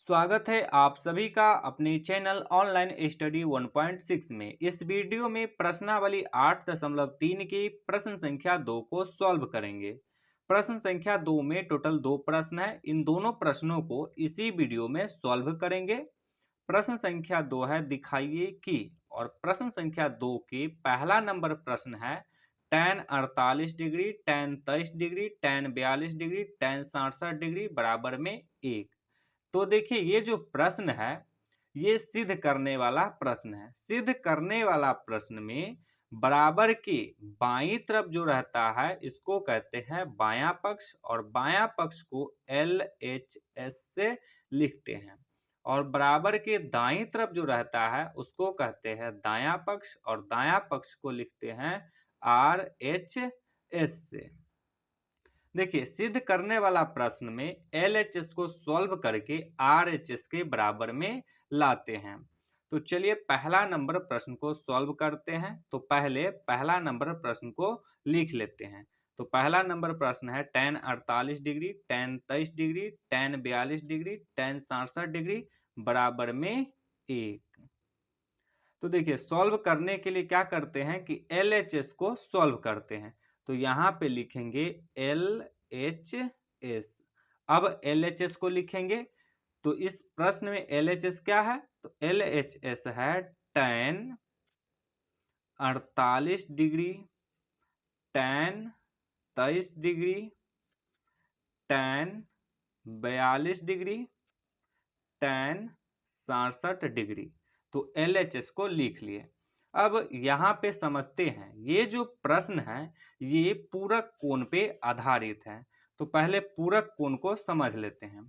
स्वागत है आप सभी का अपने चैनल ऑनलाइन स्टडी 1.6 में। इस वीडियो में प्रश्नावली 8.3 की प्रश्न संख्या 2 को सॉल्व करेंगे। प्रश्न संख्या 2 में टोटल 2 प्रश्न है। इन दोनों प्रश्नों को इसी वीडियो में सॉल्व करेंगे। प्रश्न संख्या 2 है दिखाइए कि, और प्रश्न संख्या 2 के पहला नंबर प्रश्न है tan 48 degree, tan 23 degree, tan 42 degree, tan 67 degree बराबर में 1। तो देखिए ये जो प्रश्न है ये सिद्ध करने वाला प्रश्न है। सिद्ध करने वाला प्रश्न में बराबर के बाईं तरफ जो रहता है इसको कहते हैं बायां पक्ष, और बायां पक्ष को LHS से लिखते हैं, और बराबर के दाईं तरफ जो रहता है उसको कहते हैं दायां पक्ष, और दायां पक्ष को लिखते हैं RHS से। देखिए सिद्ध करने वाला प्रश्न में LHS को सॉल्व करके RHS के बराबर में लाते हैं। तो चलिए पहला नंबर प्रश्न को सॉल्व करते हैं। तो पहले पहला नंबर प्रश्न को लिख लेते हैं। तो पहला नंबर प्रश्न है tan 48 degree, tan 23 degree, tan 42 degree, tan 67 degree बराबर में 1। तो देखिए सॉल्व करने के लिए क्या करते हैं कि LHS को सॉल्व करते हैं। तो यहाँ पे लिखेंगे LHS। अब LHS को लिखेंगे तो इस प्रश्न में LHS क्या है, तो LHS है tan 48 degree, tan 23 degree, tan 42 degree, tan 67 degree. तो LHS को लिख लिए। अब यहाँ पे समझते हैं ये जो प्रश्न है ये पूरक कोण पे आधारित है। तो पहले पूरक कोण को समझ लेते हैं।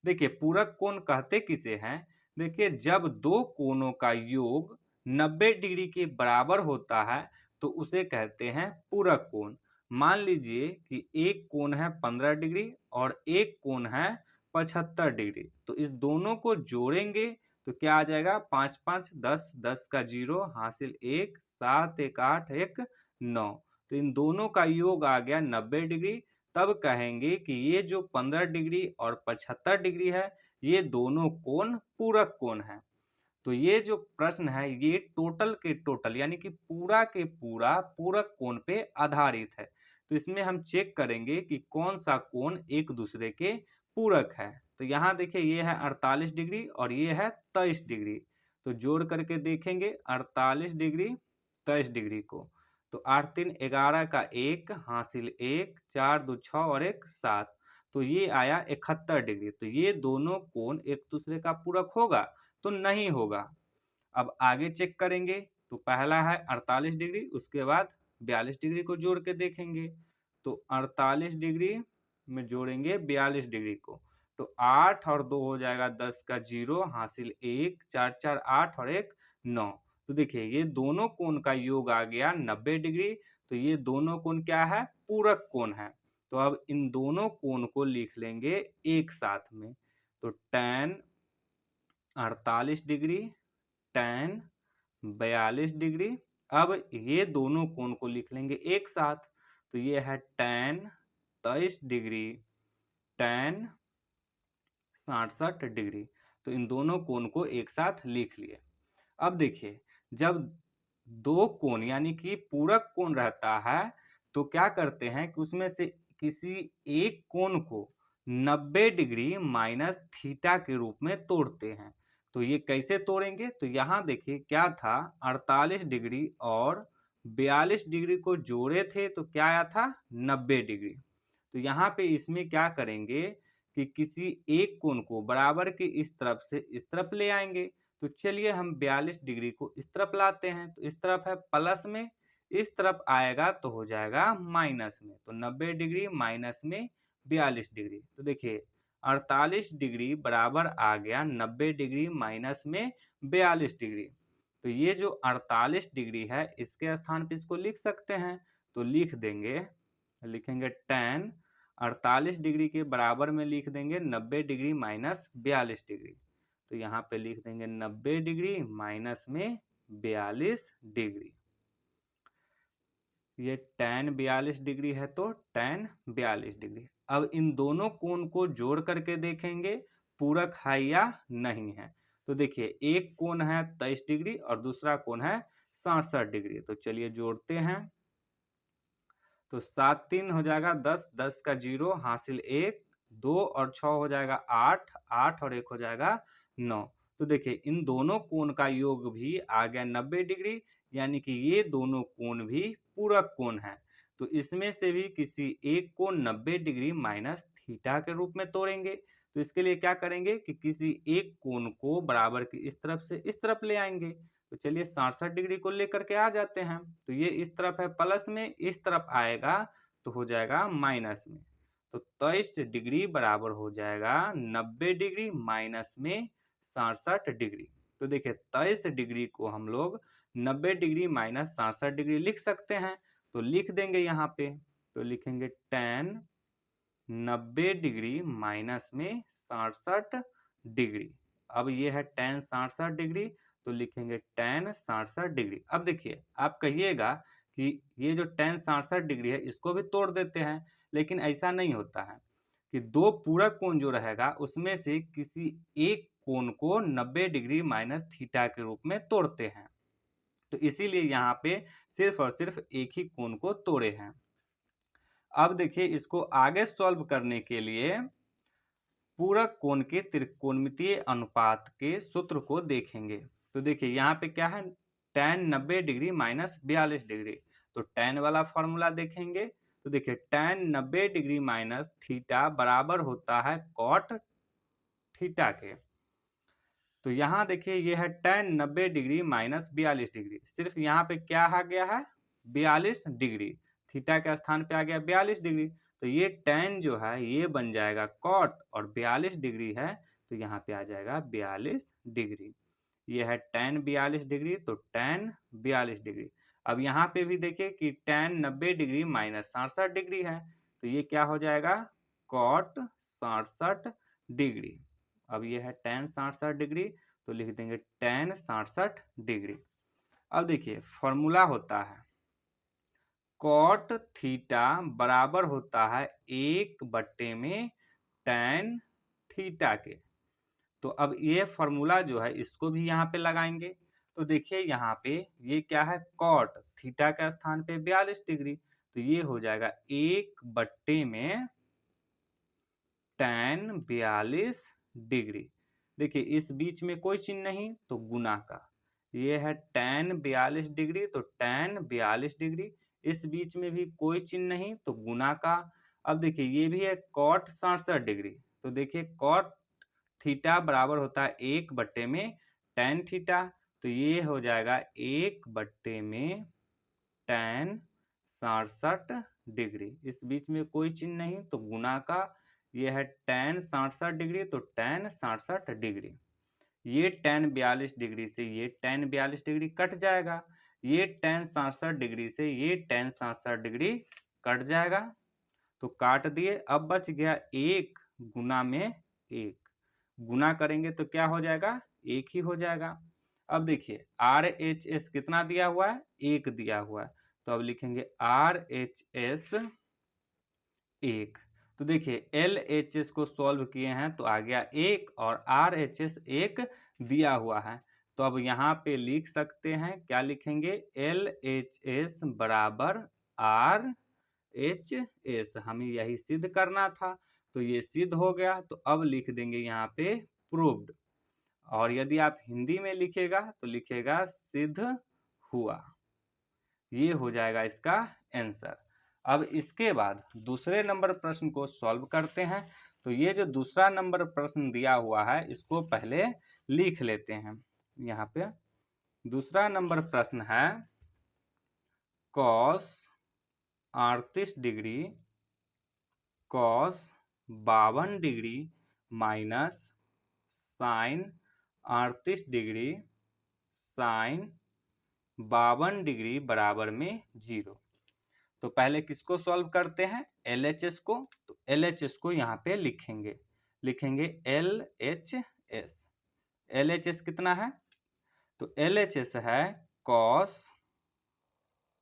देखिए पूरक कोण कहते किसे हैं, देखिए जब दो कोणों का योग 90 डिग्री के बराबर होता है तो उसे कहते हैं पूरक कोण। मान लीजिए कि एक कोण है 15 डिग्री और एक कोण है 75 डिग्री। तो इस दोनों को जोड़ेंगे तो क्या आ जाएगा, 5 5 10, 10 का 0 हासिल 1, 7 1 8 1 9। तो इन दोनों का योग आ गया 90 डिग्री। तब कहेंगे कि ये जो 15 डिग्री और 75 डिग्री है ये दोनों कोण पूरक कोण है। तो ये जो प्रश्न है ये टोटल के टोटल यानी कि पूरा के पूरा पूरक कोण पे आधारित है। तो इसमें हम चेक करेंगे कि कौन सा कोण एक दूसरे के पूरक है। तो यहाँ देखिए ये है 48 डिग्री और ये है 23 डिग्री। तो जोड़ करके देखेंगे 48 डिग्री 23 डिग्री को। तो 8 3 11 का 1 हासिल 1, 4 2 6 और 1 7। तो ये आया 71 डिग्री। तो ये दोनों कोण एक दूसरे का पूरक होगा, तो नहीं होगा। अब आगे चेक करेंगे तो पहला है 48 डिग्री, उसके बाद 42 डिग्री को जोड़ के देखेंगे। तो 48 डिग्री में जोड़ेंगे 42 डिग्री को, तो 8 और 2 हो जाएगा 10 का 0 हासिल 1, 4 4 8 और 1 9। तो देखिए ये दोनों कोण का योग आ गया 90 डिग्री। तो ये दोनों कोण क्या है, पूरक कोण है। तो अब इन दोनों कोण को लिख लेंगे एक साथ में। तो tan 48 डिग्री, tan 42 डिग्री। अब ये दोनों कोण को लिख लेंगे एक साथ। तो ये है tan 23 डिग्री, tan 67 डिग्री। तो इन दोनों कोण को एक साथ लिख लिए। अब देखिए जब दो कोण यानी कि पूरक कोण रहता है तो क्या करते हैं कि उसमें से किसी एक कोण को 90 डिग्री माइनस थीटा के रूप में तोड़ते हैं। तो ये कैसे तोड़ेंगे, तो यहाँ देखिए क्या था, 48 डिग्री और 42 डिग्री को जोड़े थे तो क्या आया था 90 डिग्री। तो यहाँ पे इसमें क्या करेंगे कि किसी एक कोण को बराबर के इस तरफ से इस तरफ ले आएंगे। तो चलिए हम 42 डिग्री को इस तरफ लाते हैं। तो इस तरफ है प्लस में, इस तरफ आएगा तो हो जाएगा माइनस में। तो 90 डिग्री माइनस में 42 डिग्री। तो देखिए 48 डिग्री बराबर आ गया 90 डिग्री माइनस में 42 डिग्री। तो ये जो 48 डिग्री है इसके स्थान पे इसको लिख सकते हैं। तो लिख देंगे, लिखेंगे tan 48 डिग्री के बराबर में लिख देंगे 90 डिग्री माइनस 42 डिग्री। तो यहाँ पे लिख देंगे 90 डिग्री माइनस में 42 डिग्री। ये tan 42 डिग्री है तो tan 42 डिग्री। अब इन दोनों कोण को जोड़ करके देखेंगे पूरक है या नहीं है। तो देखिए एक कोण है 23 डिग्री और दूसरा कोण है 67 डिग्री। तो चलिए जोड़ते हैं। तो 7 3 हो जाएगा 10, 10 का 0 हासिल 1, 2 और 6 हो जाएगा 8, 8 और 1 हो जाएगा 9। तो देखिए इन दोनों कोण का योग भी आ गया 90 डिग्री, यानी कि ये दोनों कोण भी पूरक कोण है। तो इसमें से भी किसी एक को 90 डिग्री माइनस थीटा के रूप में तोड़ेंगे। तो इसके लिए क्या करेंगे कि किसी एक कोण को बराबर की इस तरफ से इस तरफ ले आएंगे। तो चलिए 67 डिग्री को लेकर के आ जाते हैं। तो ये इस तरफ है प्लस में, इस तरफ आएगा तो हो जाएगा माइनस में। तो 23 डिग्री बराबर हो जाएगा 90 डिग्री माइनस में 67 डिग्री। तो देखिए 23 डिग्री को हम लोग 90 डिग्री माइनस 67 डिग्री लिख सकते हैं। तो लिख देंगे यहाँ पे। तो लिखेंगे tan 90 डिग्री माइनस में 67 डिग्री। अब ये है tan 67 डिग्री, तो लिखेंगे tan 67 डिग्री। अब देखिए आप कहिएगा कि ये जो tan 67 डिग्री है इसको भी तोड़ देते हैं, लेकिन ऐसा नहीं होता है कि दो पूरक कोण जो रहेगा उसमें से किसी एक कोण को 90 डिग्री माइनस थीटा के रूप में तोड़ते हैं। तो इसीलिए यहाँ पे सिर्फ और सिर्फ एक ही कोण को तोड़े हैं। अब देखिए इसको आगे सॉल्व करने के लिए पूरक कोण के त्रिकोणमितीय अनुपात के सूत्र को देखेंगे। तो देखिए यहाँ पे क्या है, tan 90 डिग्री माइनस 42 डिग्री। तो tan वाला फॉर्मूला देखेंगे। तो देखिए tan 90 डिग्री माइनस थीटा बराबर होता है cot थीटा के। तो यहाँ देखिए ये है tan 90 डिग्री माइनस 42 डिग्री। सिर्फ यहाँ पे क्या आ गया है 42 डिग्री, थीटा के स्थान पे आ गया 42 डिग्री। तो ये tan जो है ये बन जाएगा cot और 42 डिग्री है तो यहाँ पे आ जाएगा 42 डिग्री। ये है tan 42 डिग्री, तो tan 42 डिग्री। अब यहाँ पे भी देखिए कि tan 90 डिग्री माइनस 67 डिग्री है, तो ये क्या हो जाएगा cot 67 डिग्री। अब ये है tan 67 डिग्री, तो लिख देंगे tan 67 डिग्री। अब देखिए फॉर्मूला होता है cot थीटा बराबर होता है 1 में tan थीटा के। तो अब ये फॉर्मूला जो है इसको भी यहाँ पे लगाएंगे। तो देखिए यहाँ पे ये क्या है cot थीटा का स्थान पे 42 डिग्री, तो ये हो जाएगा 1 में tan 42 डिग्री। देखिए इस बीच में कोई चिन्ह नहीं तो गुना का, ये है tan 42 डिग्री तो tan 42 डिग्री। इस बीच में भी कोई चिन्ह नहीं तो गुना का। अब देखिए ये भी है cot 67 डिग्री। तो देखिए cot थीटा बराबर होता है 1 में tan थीटा, तो ये हो जाएगा 1 में tan 67 डिग्री। इस बीच में कोई चिन्ह नहीं तो गुना का, ये है tan 67 डिग्री तो tan 67 डिग्री। ये tan 42 डिग्री से ये tan 42 डिग्री कट जाएगा, ये tan 67 डिग्री से ये tan 67 डिग्री कट जाएगा। तो काट दिए, अब बच गया 1 गुना में 1, गुना करेंगे तो क्या हो जाएगा 1 ही हो जाएगा। अब देखिए RHS कितना दिया हुआ है 1 दिया हुआ है, तो अब लिखेंगे RHS 1। तो देखिए LHS को सॉल्व किए हैं तो आ गया 1 और RHS 1 दिया हुआ है। तो अब यहाँ पे लिख सकते हैं, क्या लिखेंगे LHS बराबर RHS, हमें यही सिद्ध करना था तो ये सिद्ध हो गया। तो अब लिख देंगे यहाँ पे प्रूव्ड, और यदि आप हिंदी में लिखेगा तो लिखेगा सिद्ध हुआ। ये हो जाएगा इसका आंसर। अब इसके बाद दूसरे नंबर प्रश्न को सॉल्व करते हैं। तो ये जो दूसरा नंबर प्रश्न दिया हुआ है इसको पहले लिख लेते हैं। यहाँ पे दूसरा नंबर प्रश्न है cos 38 degree cos 52 degree minus sine 38 degree sine 52 degree बराबर में 0। तो पहले किसको सॉल्व करते हैं LHS को। तो LHS को यहाँ पे लिखेंगे, लिखेंगे LHS। LHS कितना है, तो LHS है cos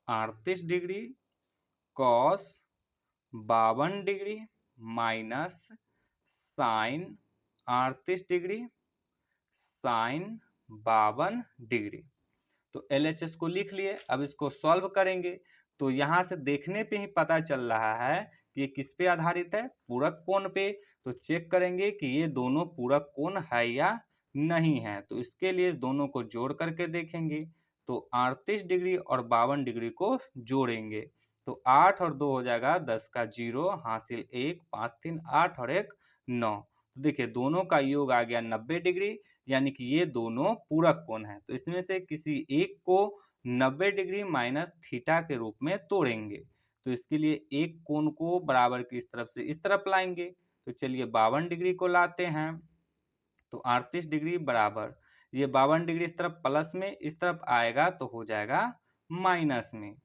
38 degree cos 52 degree minus sine 38 degree sine 52 degree. तो LHS को लिख लिए। अब इसको सॉल्व करेंगे तो यहाँ से देखने पे ही पता चल रहा है कि ये किस पे आधारित है, पूरक कोण पे। तो चेक करेंगे कि ये दोनों पूरक कोण है या नहीं है। तो इसके लिए दोनों को जोड़ करके देखेंगे। तो 38 डिग्री और 52 डिग्री को जोड़ेंगे तो 8 और 2 हो जाएगा 10 का 0, हासिल 1, 5 3 8 और 1 9। तो देखिए दोनों का योग आ गया 90 डिग्री, यानी कि ये दोनों पूरक कोण है। तो इसमें से किसी एक को 90 डिग्री माइनस थीटा के रूप में तोड़ेंगे। तो इसके लिए एक कोण को बराबर की इस तरफ से इस तरफ लाएंगे। तो चलिए 52 डिग्री को लाते हैं। तो 38 डिग्री बराबर ये 52 डिग्री इस तरफ प्लस में, इस तरफ आएगा तो हो जाएगा माइनस में।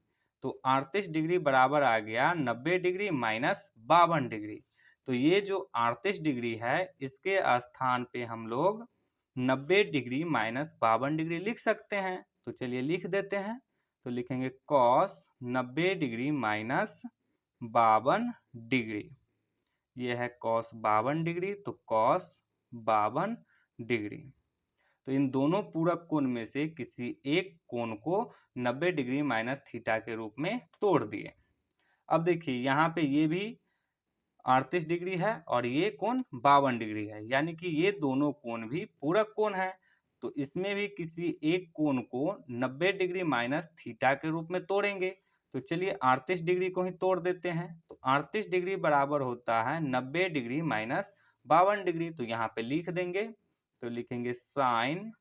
तो 38 डिग्री बराबर आ गया 90 डिग्री माइनस 52 डिग्री। तो ये जो 38 डिग्री है इसके स्थान पे हम लोग 90 डिग्री माइनस 52 डिग्री लिख सकते हैं। तो चलिए लिख देते हैं। तो लिखेंगे कॉस 90 डिग्री माइनस 52 डिग्री। ये है कॉस 52 डिग्री, तो कॉस 52 डिग्री। तो इन दोनों पूरक कोण में से किसी एक कोण को 90 डिग्री माइनस थीटा के रूप में तोड़ दिए। अब देखिए यहाँ पे ये भी 38 डिग्री है और ये कोण 52 डिग्री है, यानी कि ये दोनों कोण भी पूरक कोण है। तो इसमें भी किसी एक कोण को 90 डिग्री माइनस थीटा के रूप में तोड़ेंगे। तो चलिए 38 डिग्री को ही तोड़ देते हैं। तो 38 डिग्री बराबर होता है 90 डिग्री माइनस 52 डिग्री। तो यहाँ पे लिख देंगे। तो लिखेंगे साइन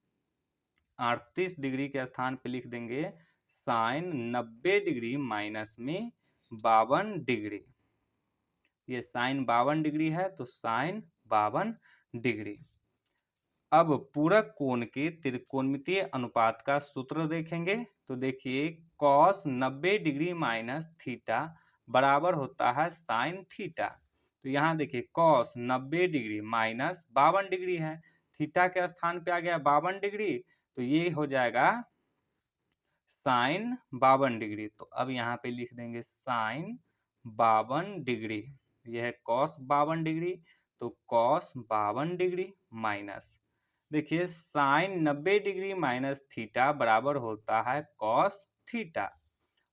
38 डिग्री के स्थान पे लिख देंगे साइन 90 डिग्री माइनस में 52 डिग्री। ये साइन 52 डिग्री है तो साइन 52 डिग्री। अब पूरक कोण के त्रिकोणमितीय अनुपात का सूत्र देखेंगे। तो देखिए कॉस 90 डिग्री माइनस थीटा बराबर होता है साइन थीटा। तो यहाँ देखिए कॉस 90 डिग्री माइनस 52 डिग्री है, थीटा के स्थान पे आ गया 52 डिग्री, तो ये हो जाएगा साइन 52 डिग्री। तो अब यहाँ पे लिख देंगे साइन 52 डिग्री। यह है कॉस 52 डिग्री, तो कॉस 52 डिग्री माइनस देखिए साइन 90 डिग्री माइनस थीटा बराबर होता है कॉस थीटा।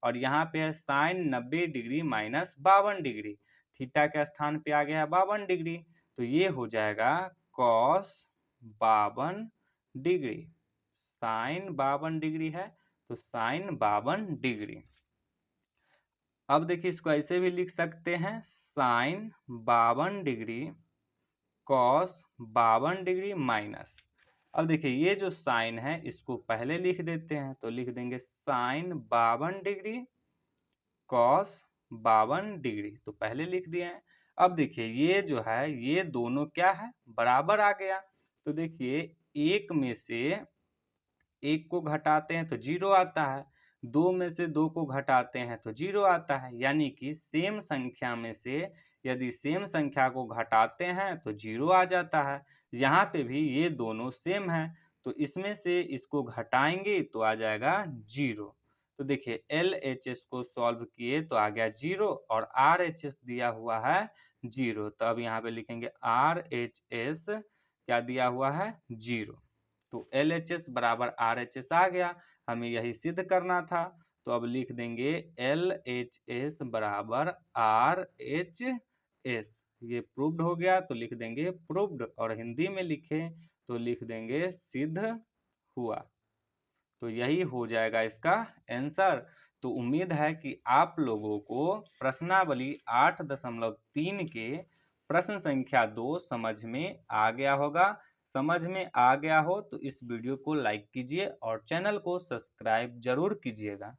और यहाँ पे है sine 90 degree minus 52 degree, theta के स्थान पे आ गया है 52 डिग्री। तो ये हो जाएगा कॉस 52 डिग्री। साइन 52 डिग्री है तो साइन 52 डिग्री। अब देखिए इसको ऐसे भी लिख सकते हैं sine 52 degree cos 52 degree minus. अब देखिए ये जो साइन है इसको पहले लिख देते हैं। तो लिख देंगे साइन 52 डिग्री कॉस 52 डिग्री, तो पहले लिख दिए हैं। अब देखिए ये जो है ये दोनों क्या है, बराबर आ गया। तो देखिए एक में से एक को घटाते हैं तो 0 आता है, 2 में से 2 को घटाते हैं तो 0 आता है। यानी कि सेम संख्या में से यदि सेम संख्या को घटाते हैं तो 0 आ जाता है। यहाँ पे भी ये दोनों सेम है, तो इसमें से इसको घटाएंगे तो आ जाएगा 0। तो देखिए LHS को सॉल्व किए तो आ गया 0 और RHS दिया हुआ है 0। तो अब यहाँ पे लिखेंगे RHS क्या दिया हुआ है 0। तो LHS बराबर RHS आ गया, हमें यही सिद्ध करना था। तो अब लिख देंगे LHS बराबर RHS। ये प्रूव्ड हो गया तो लिख देंगे प्रूव्ड, और हिंदी में लिखें तो लिख देंगे सिद्ध हुआ। तो यही हो जाएगा इसका आंसर। तो उम्मीद है कि आप लोगों को प्रश्नावली 8.3 के प्रश्न संख्या 2 समझ में आ गया होगा। समझ में आ गया हो तो इस वीडियो को लाइक कीजिए और चैनल को सब्सक्राइब जरूर कीजिएगा।